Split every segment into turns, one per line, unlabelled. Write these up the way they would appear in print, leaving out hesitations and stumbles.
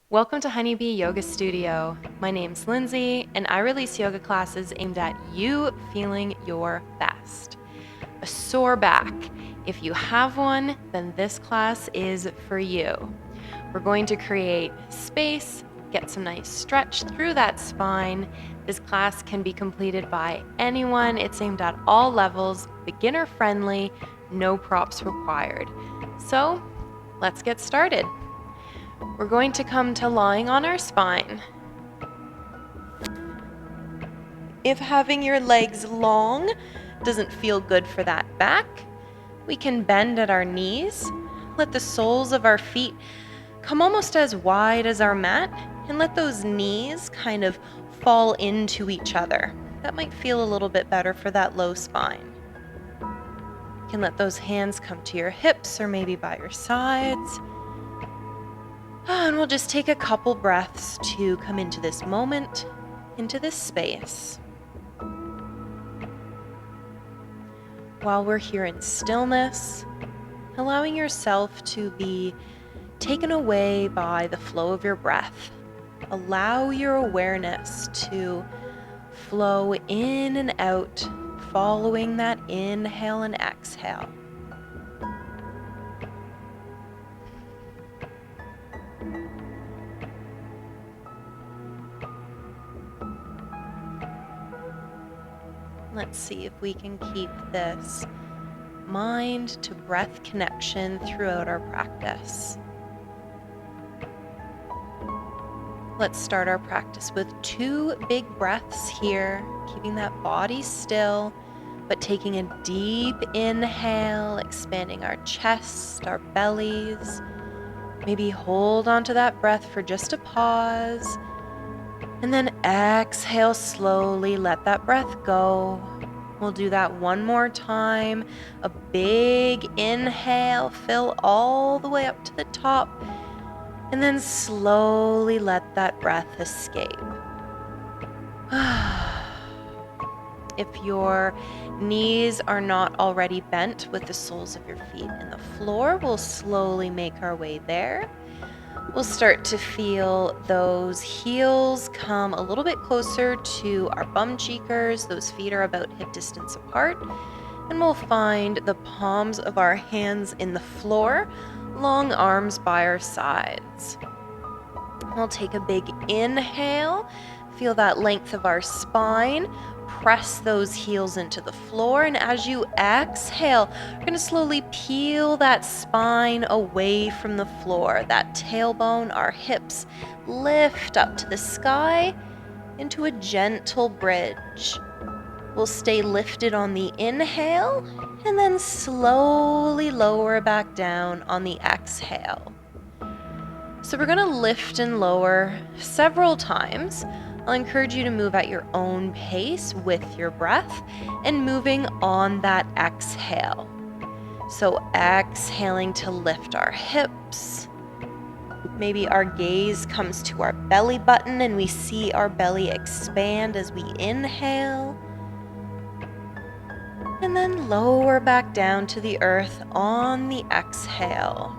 Welcome to Honeybee Yoga Studio. My name's Lindsay, and I release yoga classes aimed at you feeling your best. A sore back. If you have one, then this class is for you. We're going to create space, get some nice stretch through that spine. This class can be completed by anyone. It's aimed at all levels, beginner friendly, no props required. So let's get started. We're going to come to lying on our spine. If having your legs long doesn't feel good for that back, we can bend at our knees, let the soles of our feet come almost as wide as our mat, and let those knees kind of fall into each other. That might feel a little bit better for that low spine. You can let those hands come to your hips or maybe by your sides. And we'll just take a couple breaths to come into this moment, into this space. While we're here in stillness, allowing yourself to be taken away by the flow of your breath. Allow your awareness to flow in and out, following that inhale and exhale. Let's see if we can keep this mind to breath connection throughout our practice. Let's start our practice with 2 big breaths here, keeping that body still, but taking a deep inhale, expanding our chest, our bellies. Maybe hold onto that breath for just a pause. And then exhale slowly, let that breath go. We'll do that one more time. A big inhale, fill all the way up to the top, and then slowly let that breath escape. If your knees are not already bent with the soles of your feet in the floor, we'll slowly make our way there. We'll start to feel those heels come a little bit closer to our bum cheekers. Those feet are about hip distance apart. And we'll find the palms of our hands in the floor, long arms by our sides. We'll take a big inhale, feel that length of our spine. Press those heels into the floor, and as you exhale, we're going to slowly peel that spine away from the floor. That tailbone, our hips, lift up to the sky into a gentle bridge. We'll stay lifted on the inhale, and then slowly lower back down on the exhale. So we're going to lift and lower several times. I'll encourage you to move at your own pace with your breath and moving on that exhale. So exhaling to lift our hips. Maybe our gaze comes to our belly button and we see our belly expand as we inhale. And then lower back down to the earth on the exhale.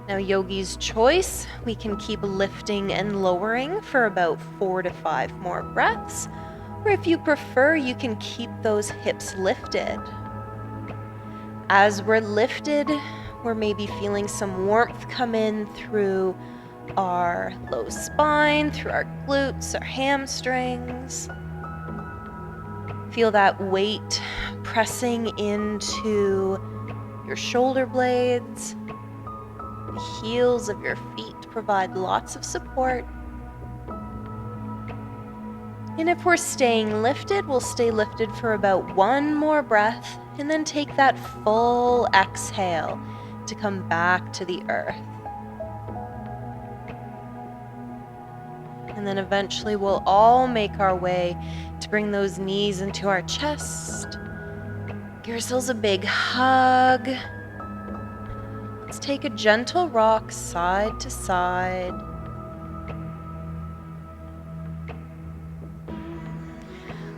Now, yogi's choice, we can keep lifting and lowering for about 4 to 5 more breaths, or if you prefer, you can keep those hips lifted. As we're lifted, we're maybe feeling some warmth come in through our low spine, through our glutes, our hamstrings. Feel that weight pressing into your shoulder blades. The heels of your feet provide lots of support. And if we're staying lifted, we'll stay lifted for about 1 more breath and then take that full exhale to come back to the earth. And then eventually we'll all make our way to bring those knees into our chest. Give yourselves a big hug. Let's take a gentle rock side to side.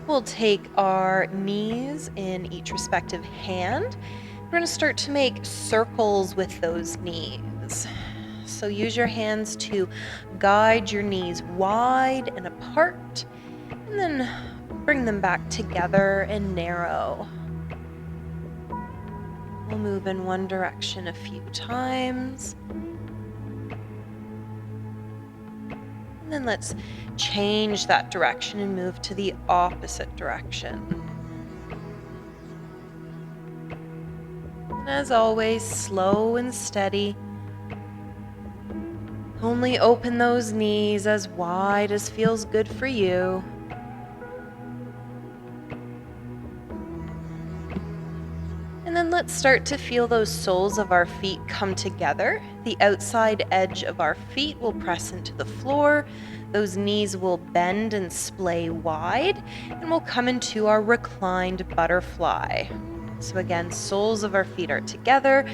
We'll take our knees in each respective hand. We're going to start to make circles with those knees. So use your hands to guide your knees wide and apart, and then bring them back together and narrow. We'll move in one direction a few times. And then let's change that direction and move to the opposite direction. And as always, slow and steady. Only open those knees as wide as feels good for you. And then let's start to feel those soles of our feet come together. The outside edge of our feet will press into the floor. Those knees will bend and splay wide, and we'll come into our reclined butterfly. So again, soles of our feet are together.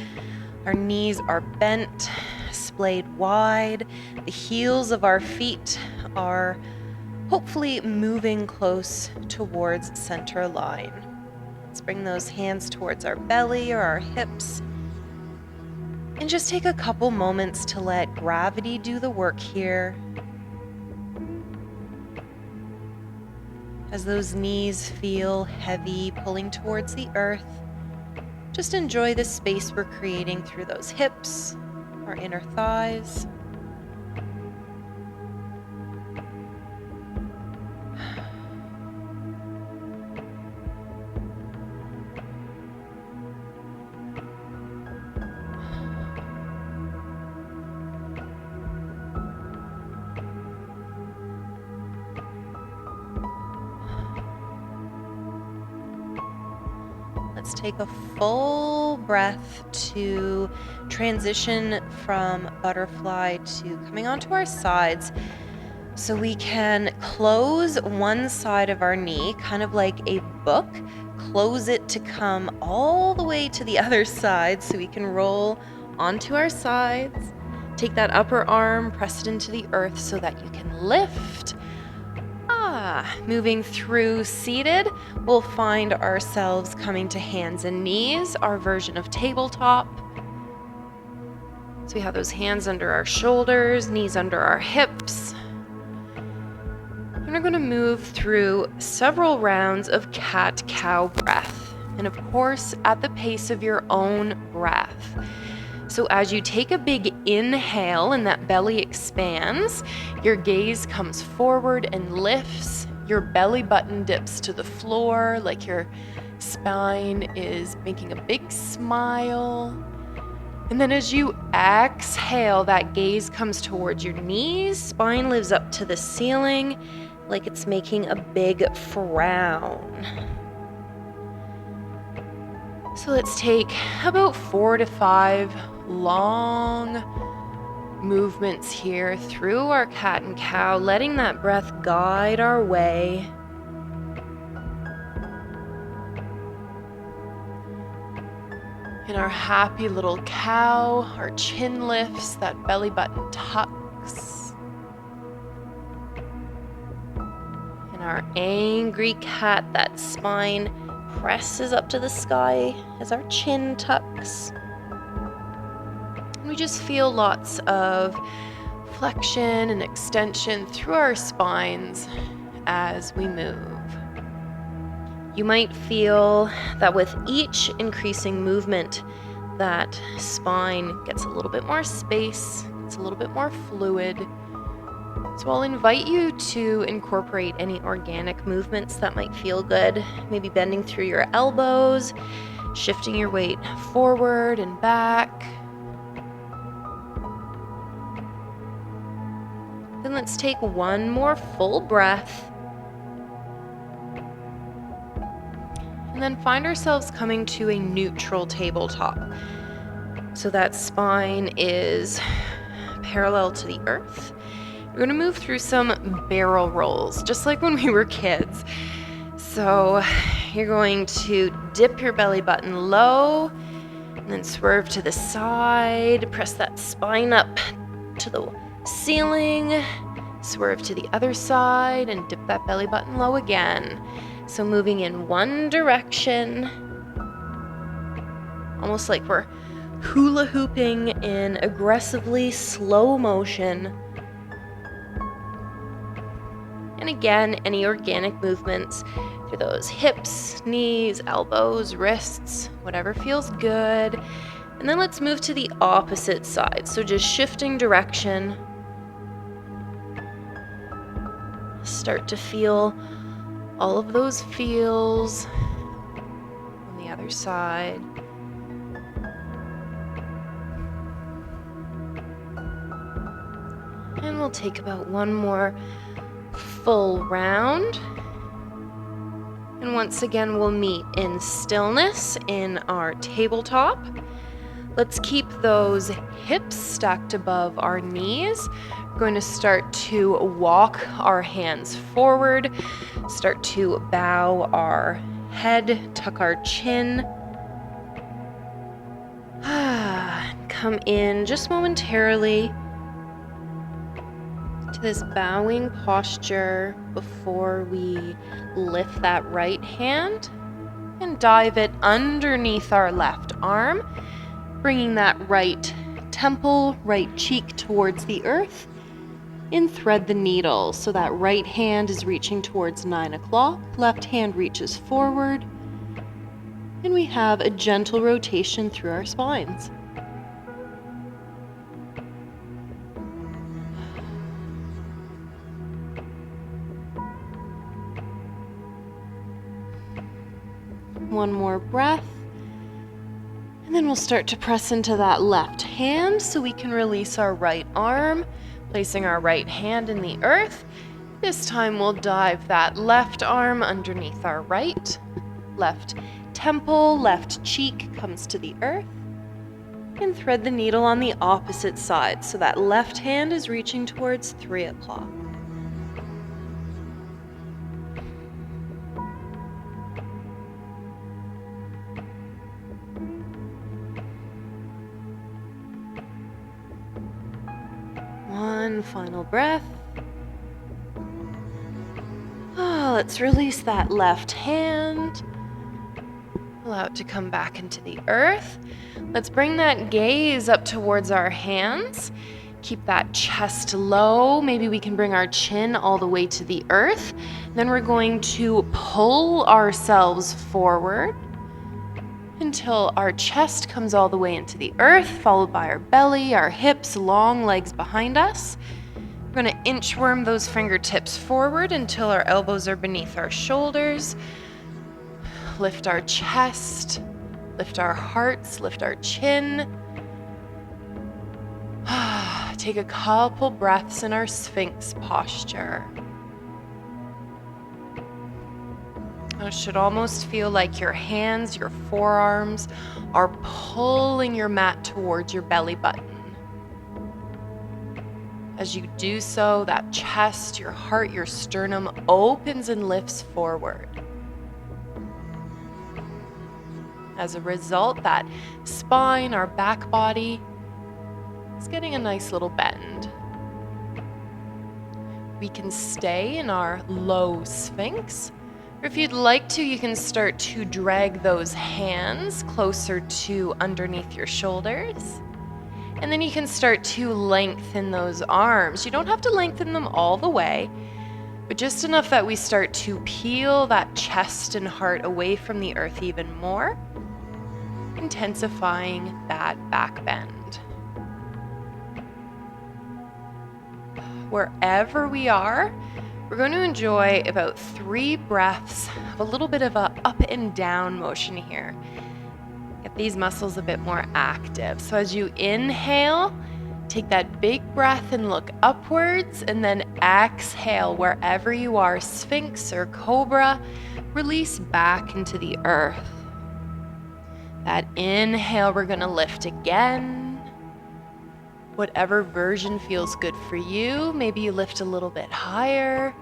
Our knees are bent, splayed wide. The heels of our feet are hopefully moving close towards center line. Let's bring those hands towards our belly or our hips. And just take a couple moments to let gravity do the work here. As those knees feel heavy, pulling towards the earth, just enjoy the space we're creating through those hips, our inner thighs. Let's take a full breath to transition from butterfly to coming onto our sides. So we can close one side of our knee, kind of like a book, close it to come all the way to the other side so we can roll onto our sides. Take that upper arm, press it into the earth so that you can lift. Moving through seated, we'll find ourselves coming to hands and knees, our version of tabletop. So we have those hands under our shoulders, knees under our hips. And we're going to move through several rounds of cat-cow breath. And of course, at the pace of your own breath. So as you take a big inhale and that belly expands, your gaze comes forward and lifts. Your belly button dips to the floor like your spine is making a big smile. And then as you exhale, that gaze comes towards your knees. Spine lives up to the ceiling like it's making a big frown. So let's take about 4 to 5 long movements here through our cat and cow, letting that breath guide our way. In our happy little cow, our chin lifts, that belly button tucks. In our angry cat, that spine presses up to the sky as our chin tucks. We just feel lots of flexion and extension through our spines as we move. You might feel that with each increasing movement, that spine gets a little bit more space, it's a little bit more fluid. So I'll invite you to incorporate any organic movements that might feel good, maybe bending through your elbows, shifting your weight forward and back. Then let's take one more full breath. And then find ourselves coming to a neutral tabletop. So that spine is parallel to the earth. We're going to move through some barrel rolls, just like when we were kids. So you're going to dip your belly button low, and then swerve to the side, press that spine up to the ceiling, swerve to the other side, and dip that belly button low again. So moving in one direction, almost like we're hula hooping in aggressively slow motion. And again, any organic movements through those hips, knees, elbows, wrists, whatever feels good. And then let's move to the opposite side. So just shifting direction. Start to feel all of those feels on the other side. And we'll take about one more full round. And once again, we'll meet in stillness in our tabletop. Let's keep those hips stacked above our knees. We're going to start to walk our hands forward, start to bow our head, tuck our chin. Come in just momentarily to this bowing posture before we lift that right hand and dive it underneath our left arm, bringing that right temple, right cheek towards the earth, and thread the needle. So that right hand is reaching towards 9 o'clock, left hand reaches forward, and we have a gentle rotation through our spines. One more breath. And then we'll start to press into that left hand so we can release our right arm, placing our right hand in the earth. This time we'll dive that left arm underneath our right. Left temple, left cheek comes to the earth. And thread the needle on the opposite side so that left hand is reaching towards 3 o'clock. One final breath. Let's release that left hand. Allow it to come back into the earth. Let's bring that gaze up towards our hands. Keep that chest low. Maybe we can bring our chin all the way to the earth. Then we're going to pull ourselves forward until our chest comes all the way into the earth, followed by our belly, our hips, long legs behind us. We're going to inchworm those fingertips forward until our elbows are beneath our shoulders. Lift our chest, lift our hearts, lift our chin. Take a couple breaths in our Sphinx posture. It should almost feel like your hands, your forearms are pulling your mat towards your belly button. As you do so, that chest, your heart, your sternum opens and lifts forward. As a result, that spine, our back body, is getting a nice little bend. We can stay in our low Sphinx. Or if you'd like to, you can start to drag those hands closer to underneath your shoulders. And then you can start to lengthen those arms. You don't have to lengthen them all the way, but just enough that we start to peel that chest and heart away from the earth even more, intensifying that back bend. Wherever we are, we're going to enjoy about 3 breaths of a little bit of a up and down motion here. Get these muscles a bit more active. So as you inhale, take that big breath and look upwards, and then exhale wherever you are, Sphinx or cobra, release back into the earth. That inhale, we're going to lift again. Whatever version feels good for you. Maybe you lift a little bit higher,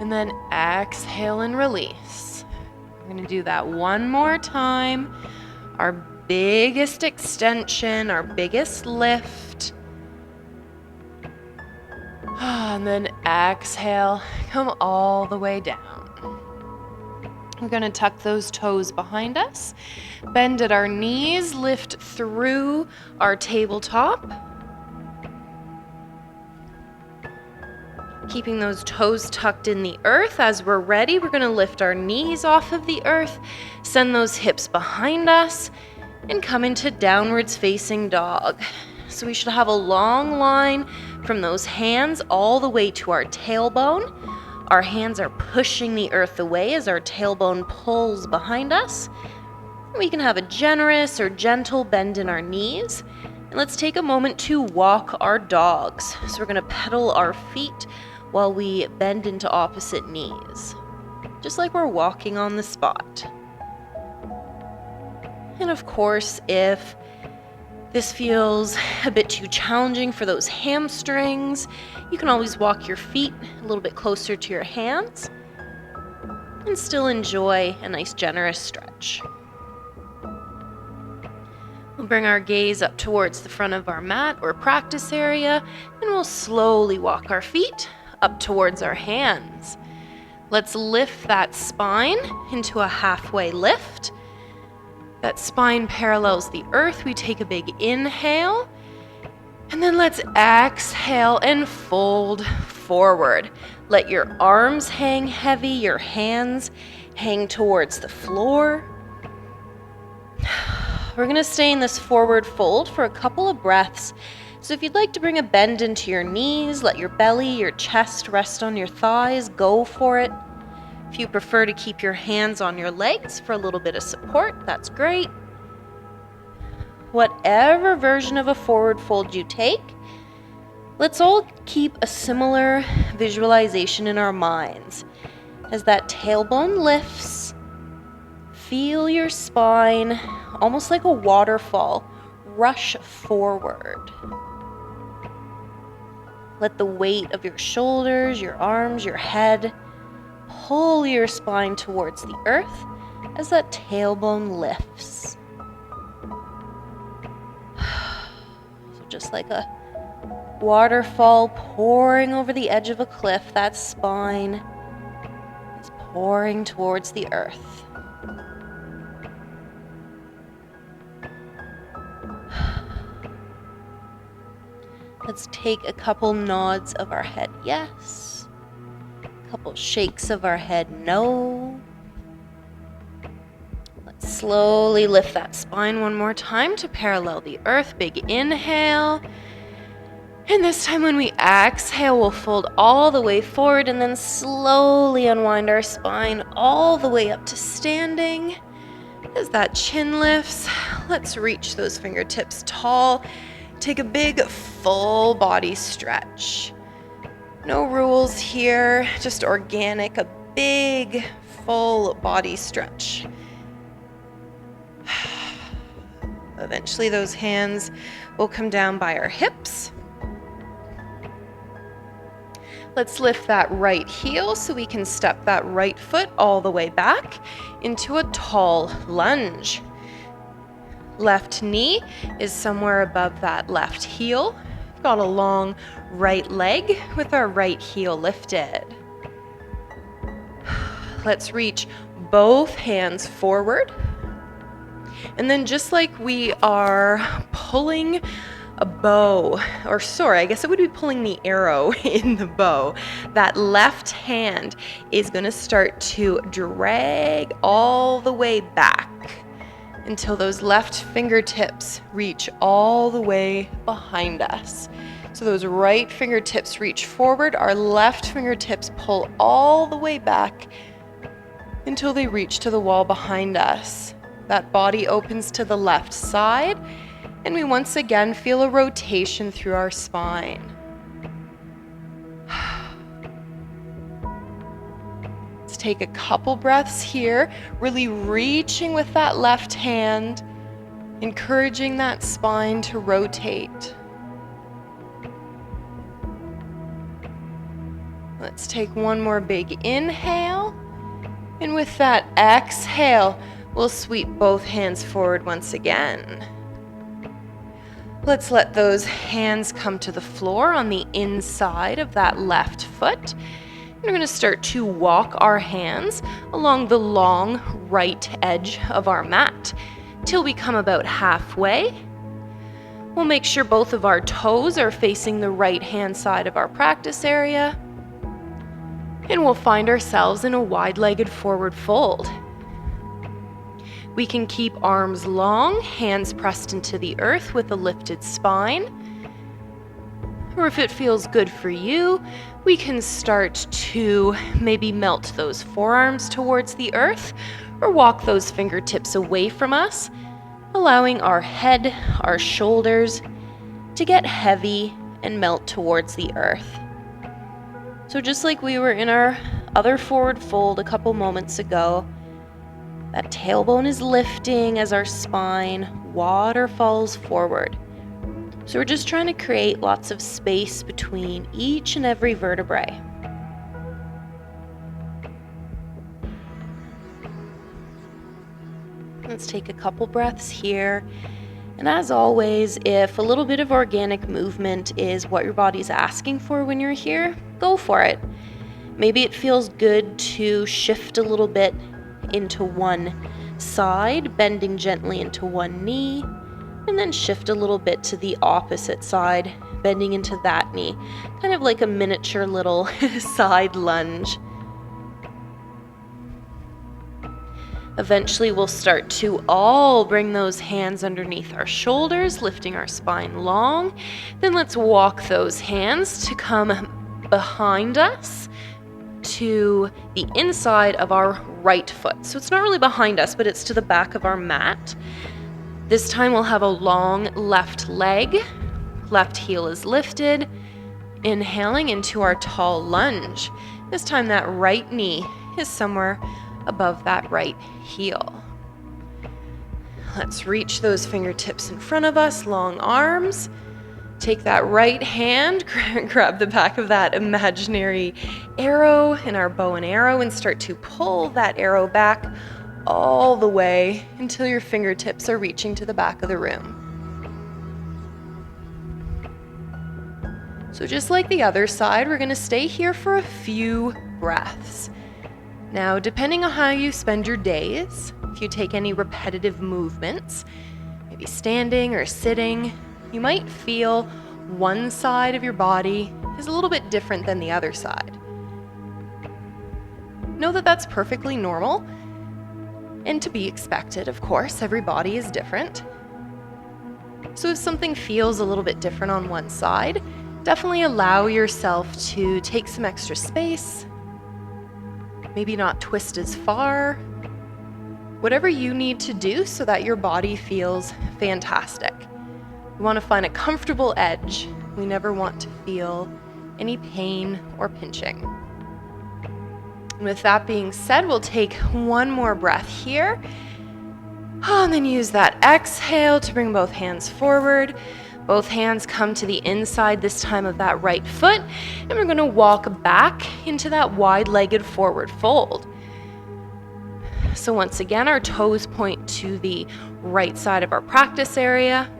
and then exhale and release. We're going to do that one more time. Our biggest extension, our biggest lift. And then exhale, come all the way down. We're going to tuck those toes behind us, bend at our knees, lift through our tabletop. Keeping those toes tucked in the earth. As we're ready, we're going to lift our knees off of the earth, send those hips behind us, and come into downwards facing dog. So we should have a long line from those hands all the way to our tailbone. Our hands are pushing the earth away as our tailbone pulls behind us. We can have a generous or gentle bend in our knees. And let's take a moment to walk our dogs. So we're going to pedal our feet while we bend into opposite knees, just like we're walking on the spot. And of course, if this feels a bit too challenging for those hamstrings, you can always walk your feet a little bit closer to your hands and still enjoy a nice generous stretch. We'll bring our gaze up towards the front of our mat or practice area, and we'll slowly walk our feet up towards our hands. Let's lift that spine into a halfway lift. That spine parallels the earth. We take a big inhale, and then let's exhale and fold forward. Let your arms hang heavy, your hands hang towards the floor. We're going to stay in this forward fold for a couple of breaths. So if you'd like to bring a bend into your knees, let your belly, your chest rest on your thighs, go for it. If you prefer to keep your hands on your legs for a little bit of support, that's great. Whatever version of a forward fold you take, let's all keep a similar visualization in our minds. As that tailbone lifts, feel your spine, almost like a waterfall, rush forward. Let the weight of your shoulders, your arms, your head pull your spine towards the earth as that tailbone lifts. So just like a waterfall pouring over the edge of a cliff, that spine is pouring towards the earth. Let's take a couple nods of our head yes, a couple shakes of our head no. Let's slowly lift that spine one more time to parallel the earth. Big inhale. And this time when we exhale, we'll fold all the way forward and then slowly unwind our spine all the way up to standing. As that chin lifts, let's reach those fingertips tall. Take a big full body stretch. No rules here, just organic, a big full body stretch. Eventually those hands will come down by our hips. Let's lift that right heel so we can step that right foot all the way back into a tall lunge. Left knee is somewhere above that left heel. We've got a long right leg with our right heel lifted. Let's reach both hands forward. And then just like we are pulling a bow, or sorry, I guess it would be pulling the arrow in the bow, that left hand is going to start to drag all the way back until those left fingertips reach all the way behind us. So those right fingertips reach forward, our left fingertips pull all the way back until they reach to the wall behind us. That body opens to the left side, and we once again feel a rotation through our spine. Let's take a couple breaths here, really reaching with that left hand, encouraging that spine to rotate. Let's take one more big inhale, and with that exhale, we'll sweep both hands forward once again. Let's let those hands come to the floor on the inside of that left foot. We're going to start to walk our hands along the long right edge of our mat till we come about halfway. We'll make sure both of our toes are facing the right hand side of our practice area. And we'll find ourselves in a wide-legged forward fold. We can keep arms long, hands pressed into the earth with a lifted spine. Or if it feels good for you, we can start to maybe melt those forearms towards the earth or walk those fingertips away from us, allowing our head, our shoulders to get heavy and melt towards the earth. So just like we were in our other forward fold a couple moments ago, that tailbone is lifting as our spine waterfalls forward. So we're just trying to create lots of space between each and every vertebrae. Let's take a couple breaths here. And as always, if a little bit of organic movement is what your body's asking for when you're here, go for it. Maybe it feels good to shift a little bit into one side, bending gently into one knee, and then shift a little bit to the opposite side, bending into that knee, kind of like a miniature little side lunge. Eventually, we'll start to all bring those hands underneath our shoulders, lifting our spine long. Then let's walk those hands to come behind us to the inside of our right foot. So it's not really behind us, but it's to the back of our mat. This time we'll have a long left leg. Left heel is lifted. Inhaling into our tall lunge. This time that right knee is somewhere above that right heel. Let's reach those fingertips in front of us, long arms. Take that right hand, grab the back of that imaginary arrow in our bow and arrow and start to pull that arrow back all the way until your fingertips are reaching to the back of the room. So just like the other side, we're going to stay here for a few breaths. Now, depending on how you spend your days, if you take any repetitive movements, maybe standing or sitting, you might feel one side of your body is a little bit different than the other side. Know that that's perfectly normal and to be expected, of course. Every body is different. So if something feels a little bit different on one side, definitely allow yourself to take some extra space, maybe not twist as far, whatever you need to do so that your body feels fantastic. We want to find a comfortable edge. We never want to feel any pain or pinching. And with that being said, we'll take one more breath here. And then use that exhale to bring both hands forward. Both hands come to the inside, this time of that right foot. And we're going to walk back into that wide-legged forward fold. So once again, our toes point to the right side of our practice area.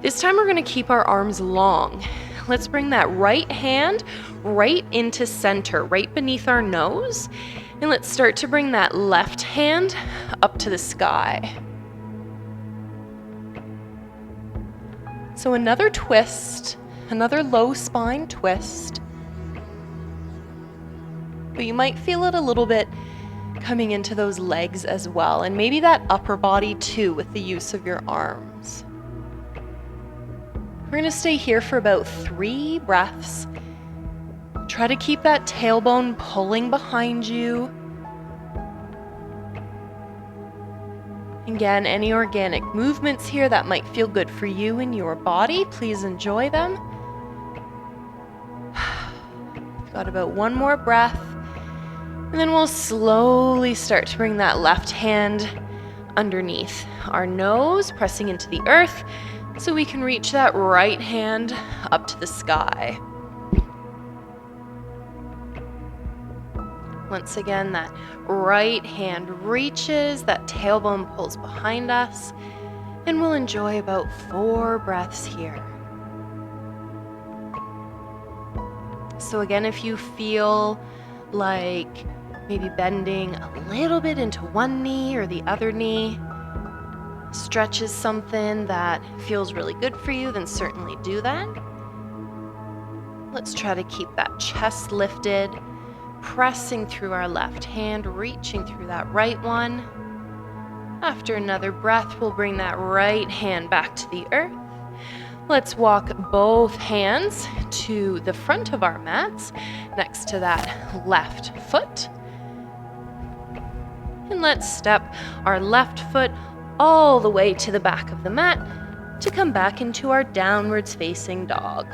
This time we're going to keep our arms long. Let's bring that right hand right into center, right beneath our nose. And let's start to bring that left hand up to the sky. So another twist, another low spine twist. But you might feel it a little bit coming into those legs as well, and maybe that upper body too with the use of your arms. We're going to stay here for about 3 breaths. Try to keep that tailbone pulling behind you. Again, any organic movements here that might feel good for you and your body, please enjoy them. Got about 1 more breath. And then we'll slowly start to bring that left hand underneath our nose, pressing into the earth, so we can reach that right hand up to the sky. Once again, that right hand reaches, that tailbone pulls behind us, and we'll enjoy about 4 breaths here. So again, if you feel like maybe bending a little bit into one knee or the other knee stretches something that feels really good for you, then certainly do that. Let's try to keep that chest lifted, pressing through our left hand, reaching through that right one. After another breath, we'll bring that right hand back to the earth. Let's walk both hands to the front of our mats, next to that left foot. And let's step our left foot all the way to the back of the mat to come back into our downwards facing dog.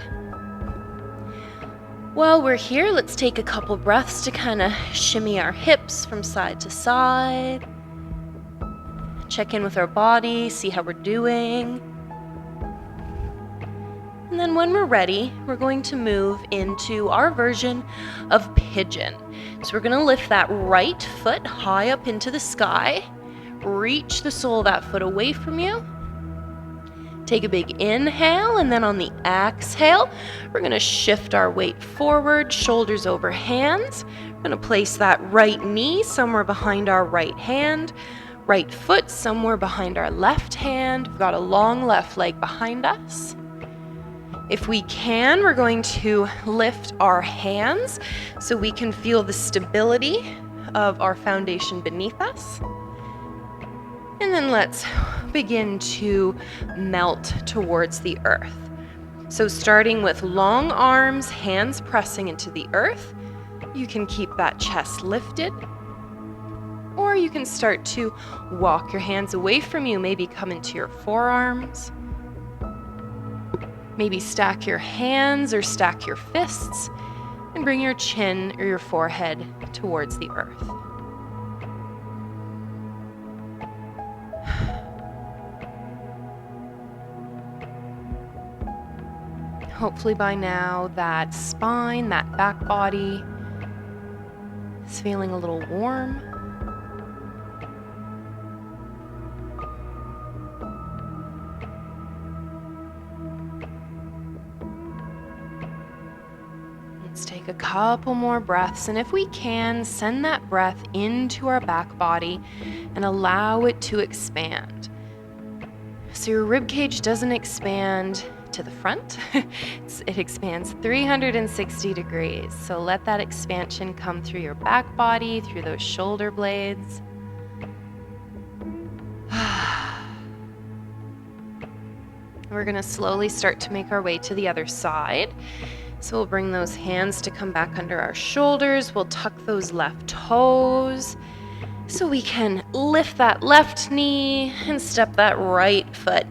While we're here, let's take a couple breaths to kind of shimmy our hips from side to side. Check in with our body, see how we're doing. And then when we're ready, we're going to move into our version of Pigeon. So we're going to lift that right foot high up into the sky. Reach the sole of that foot away from you. Take a big inhale, and then on the exhale, we're going to shift our weight forward, shoulders over hands. We're going to place that right knee somewhere behind our right hand. Right foot somewhere behind our left hand. We've got a long left leg behind us. If we can, we're going to lift our hands so we can feel the stability of our foundation beneath us. And then let's begin to melt towards the earth. So starting with long arms, hands pressing into the earth, you can keep that chest lifted. Or you can start to walk your hands away from you, maybe come into your forearms. Maybe stack your hands or stack your fists and bring your chin or your forehead towards the earth. Hopefully by now that spine, that back body is feeling a little warm. Let's take a couple more breaths, and if we can, send that breath into our back body and allow it to expand. So your rib cage doesn't expand to the front, it expands 360 degrees. So let that expansion come through your back body, through those shoulder blades. We're going to slowly start to make our way to the other side. So we'll bring those hands to come back under our shoulders. We'll tuck those left toes so we can lift that left knee and step that right foot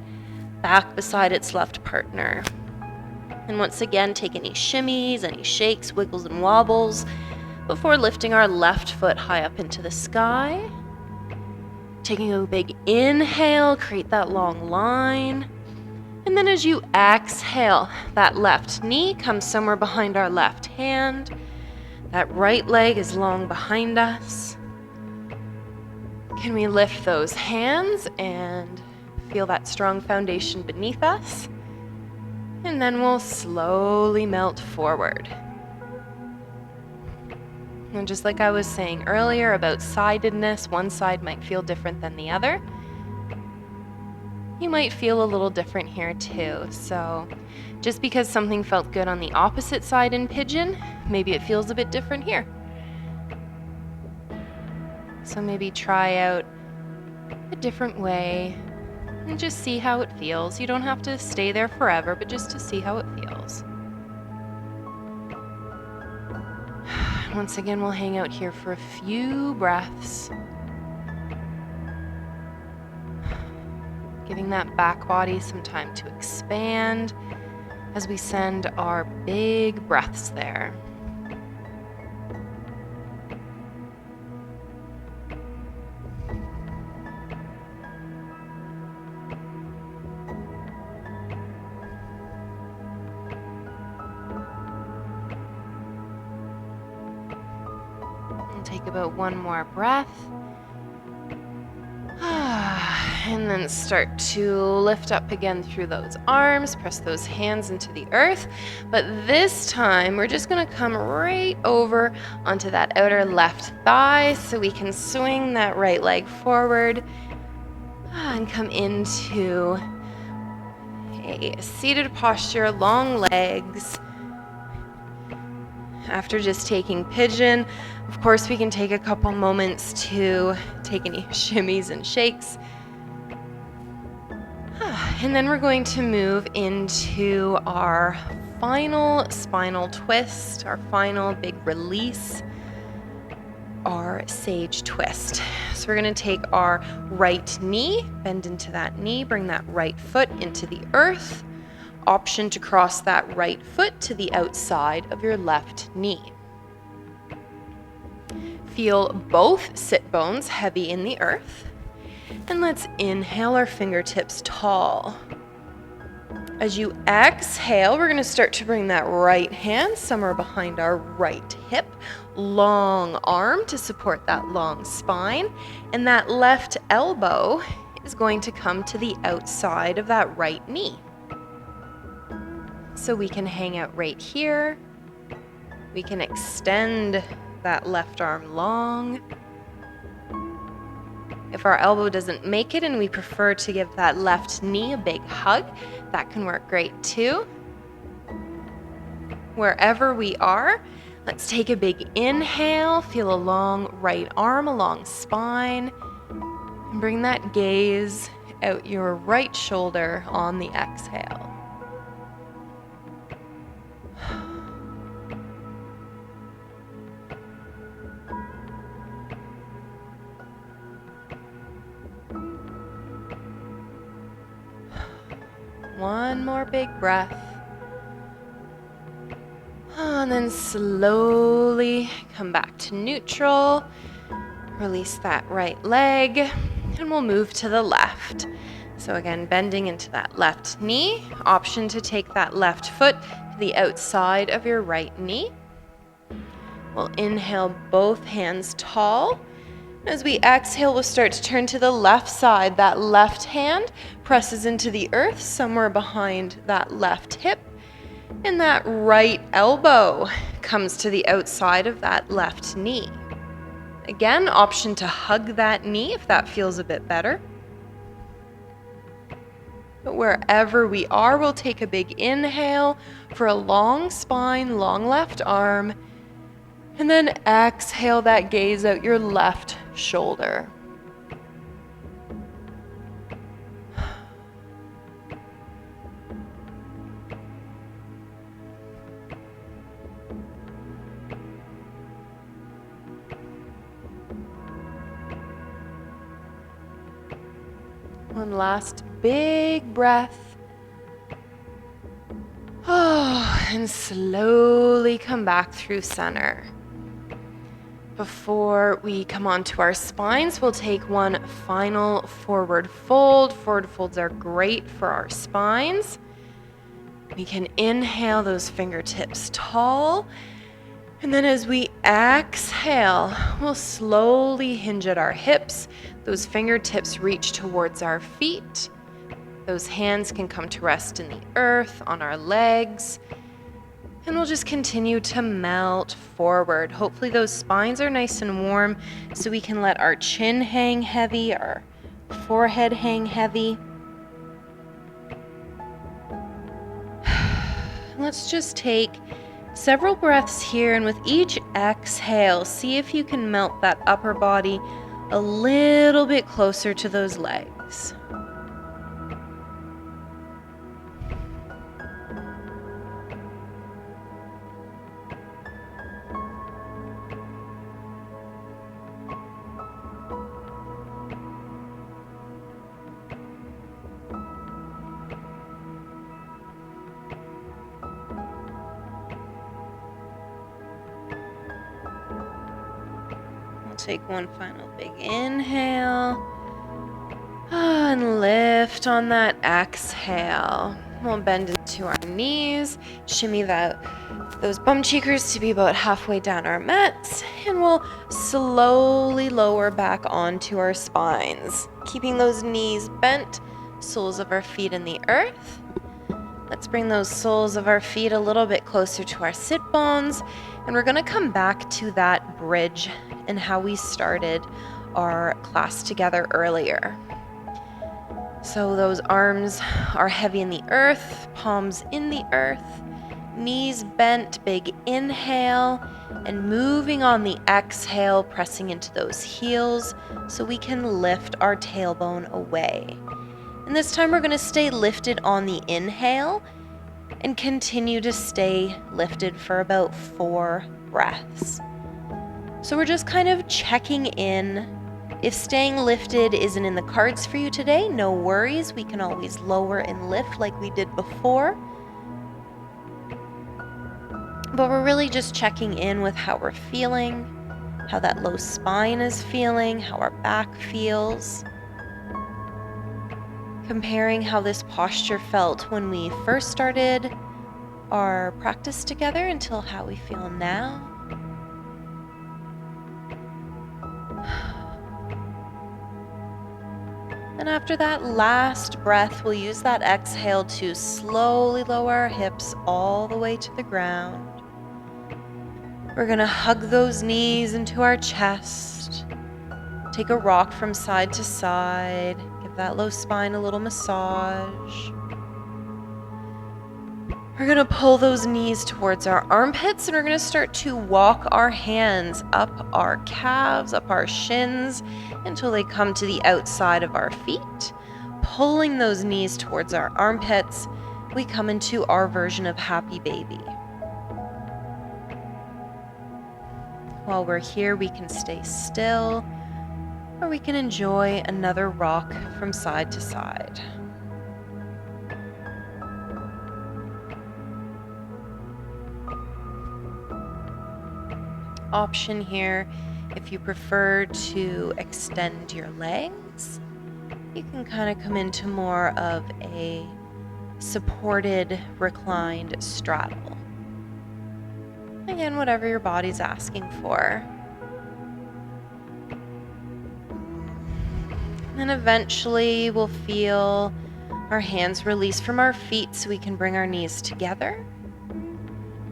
back beside its left partner. And once again, take any shimmies, any shakes, wiggles, and wobbles before lifting our left foot high up into the sky. Taking a big inhale, create that long line. And then as you exhale, that left knee comes somewhere behind our left hand. That right leg is long behind us. Can we lift those hands and feel that strong foundation beneath us? And then we'll slowly melt forward. And just like I was saying earlier about sidedness, one side might feel different than the other. You might feel a little different here too. So just because something felt good on the opposite side in Pigeon, maybe it feels a bit different here. So maybe try out a different way and just see how it feels. You don't have to stay there forever, but just to see how it feels. Once again, we'll hang out here for a few breaths. Giving that back body some time to expand as we send our big breaths there. And take about one more breath. And then start to lift up again through those arms, press those hands into the earth. But this time, we're just gonna come right over onto that outer left thigh so we can swing that right leg forward and come into a seated posture, long legs. After just taking Pigeon, of course, we can take a couple moments to take any shimmies and shakes. And then we're going to move into our final spinal twist, our final big release, our sage twist. So we're going to take our right knee, bend into that knee, bring that right foot into the earth. Option to cross that right foot to the outside of your left knee. Feel both sit bones heavy in the earth. And let's inhale our fingertips tall. As you exhale, we're going to start to bring that right hand somewhere behind our right hip. Long arm to support that long spine. And that left elbow is going to come to the outside of that right knee. So we can hang out right here. We can extend that left arm long. If our elbow doesn't make it and we prefer to give that left knee a big hug, that can work great too. Wherever we are, let's take a big inhale, feel a long right arm, a long spine, and bring that gaze out your right shoulder on the exhale. One more big breath. And then slowly come back to neutral. Release that right leg. And we'll move to the left. So again, bending into that left knee. Option to take that left foot to the outside of your right knee. We'll inhale both hands tall. As we exhale, we'll start to turn to the left side. That left hand presses into the earth somewhere behind that left hip. And that right elbow comes to the outside of that left knee. Again, option to hug that knee if that feels a bit better. But wherever we are, we'll take a big inhale for a long spine, long left arm. And then exhale that gaze out your left shoulder. One last big breath. And slowly come back through center. Before we come onto our spines, we'll take one final forward fold. Forward folds are great for our spines. We can inhale those fingertips tall. And then as we exhale, we'll slowly hinge at our hips. Those fingertips reach towards our feet. Those hands can come to rest in the earth, on our legs. And we'll just continue to melt forward. Hopefully those spines are nice and warm so we can let our chin hang heavy, our forehead hang heavy. Let's just take several breaths here, and with each exhale, see if you can melt that upper body a little bit closer to those legs. Take one final big inhale and lift on that exhale. We'll bend into our knees, shimmy those bum cheekers to be about halfway down our mats, and we'll slowly lower back onto our spines, keeping those knees bent, soles of our feet in the earth. Let's bring those soles of our feet a little bit closer to our sit bones, and we're going to come back to that bridge and how we started our class together earlier. So those arms are heavy in the earth, palms in the earth, knees bent, big inhale, and moving on the exhale, pressing into those heels so we can lift our tailbone away. And this time we're going to stay lifted on the inhale and continue to stay lifted for about 4 breaths. So we're just kind of checking in. If staying lifted isn't in the cards for you today, no worries. We can always lower and lift like we did before. But we're really just checking in with how we're feeling, how that low spine is feeling, how our back feels. Comparing how this posture felt when we first started our practice together until how we feel now. And after that last breath, we'll use that exhale to slowly lower our hips all the way to the ground. We're going to hug those knees into our chest. Take a rock from side to side. Give that low spine a little massage. We're going to pull those knees towards our armpits, and we're going to start to walk our hands up our calves, up our shins, until they come to the outside of our feet. Pulling those knees towards our armpits, we come into our version of happy baby. While we're here, we can stay still, or we can enjoy another rock from side to side. Option here, if you prefer to extend your legs, you can kind of come into more of a supported reclined straddle. Again, whatever your body's asking for. And eventually we'll feel our hands release from our feet so we can bring our knees together.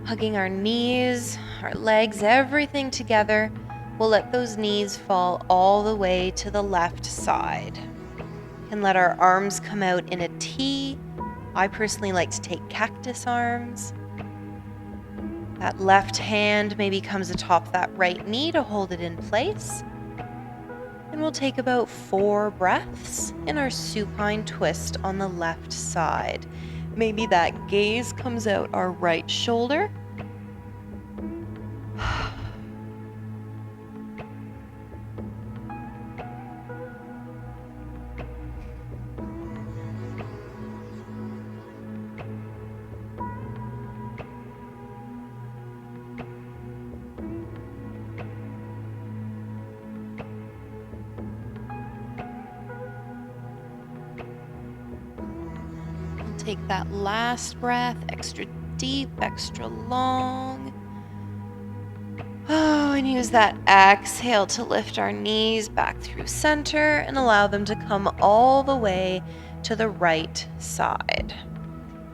Hugging our knees, our legs, everything together. We'll let those knees fall all the way to the left side. And let our arms come out in a T. I personally like to take cactus arms. That left hand maybe comes atop that right knee to hold it in place. And we'll take about 4 breaths in our supine twist on the left side. Maybe that gaze comes out our right shoulder. Take that last breath, extra deep, extra long. Oh, and use that exhale to lift our knees back through center and allow them to come all the way to the right side.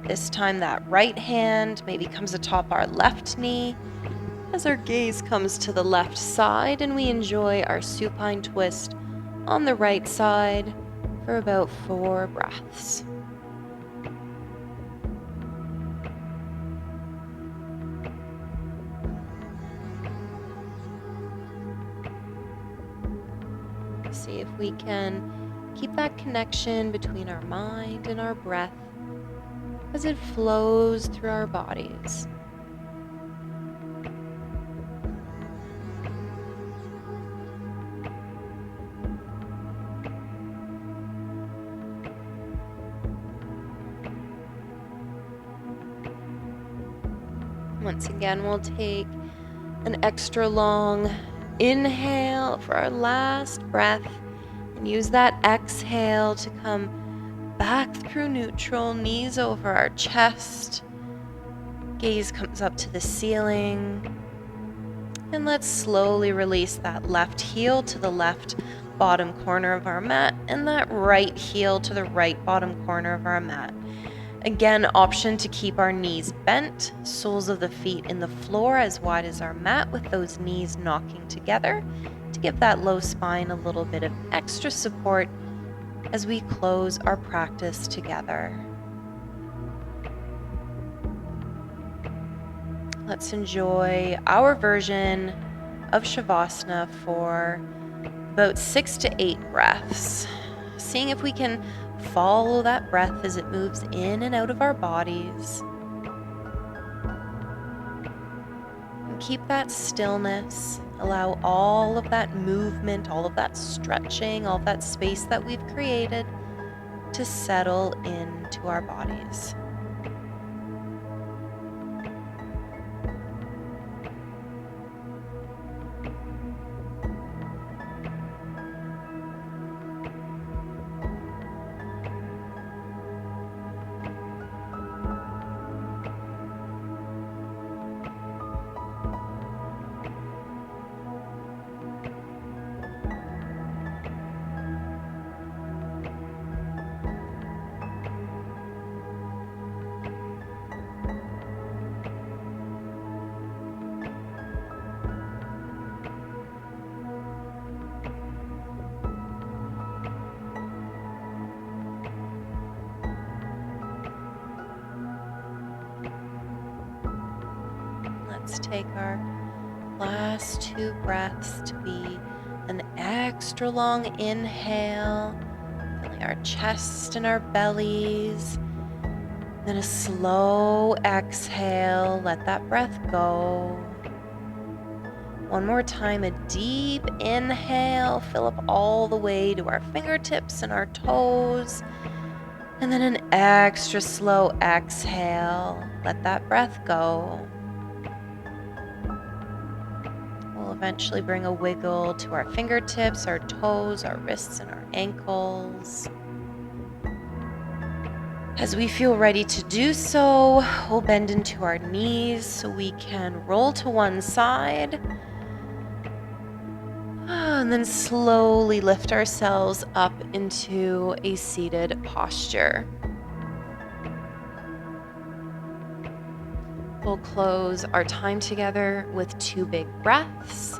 This time that right hand maybe comes atop our left knee as our gaze comes to the left side, and we enjoy our supine twist on the right side for about 4 breaths. See if we can keep that connection between our mind and our breath as it flows through our bodies. Once again, we'll take an extra long inhale for our last breath and use that exhale to come back through neutral, knees over our chest. Gaze comes up to the ceiling. And let's slowly release that left heel to the left bottom corner of our mat and that right heel to the right bottom corner of our mat. Again, option to keep our knees bent, soles of the feet in the floor as wide as our mat with those knees knocking together to give that low spine a little bit of extra support as we close our practice together. Let's enjoy our version of Shavasana for about 6 to 8 breaths, seeing if we can follow that breath as it moves in and out of our bodies. And keep that stillness. Allow all of that movement, all of that stretching, all of that space that we've created to settle into our bodies. Let's take our last 2 breaths to be an extra long inhale, filling our chest and our bellies. Then a slow exhale, let that breath go. One more time, a deep inhale, fill up all the way to our fingertips and our toes. And then an extra slow exhale, let that breath go. We'll eventually bring a wiggle to our fingertips, our toes, our wrists, and our ankles. As we feel ready to do so, we'll bend into our knees so we can roll to one side. And then slowly lift ourselves up into a seated posture. We'll close our time together with 2 big breaths.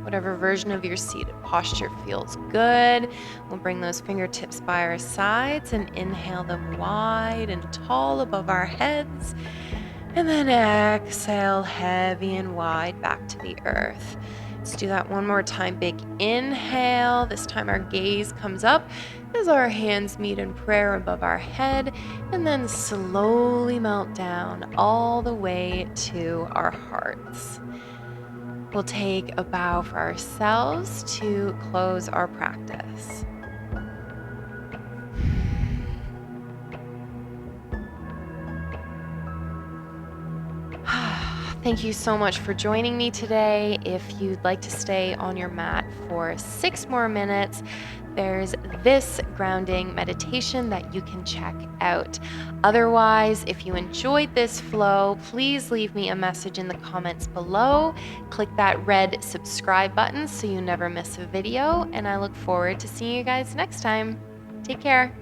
Whatever version of your seated posture feels good. We'll bring those fingertips by our sides and inhale them wide and tall above our heads. And then exhale heavy and wide back to the earth. Let's do that one more time. Big inhale. This time our gaze comes up as our hands meet in prayer above our head, and then slowly melt down all the way to our hearts. We'll take a bow for ourselves to close our practice. Thank you so much for joining me today. If you'd like to stay on your mat for 6 more minutes, there's this grounding meditation that you can check out. Otherwise, if you enjoyed this flow, please leave me a message in the comments below. Click that red subscribe button so you never miss a video, and I look forward to seeing you guys next time. Take care.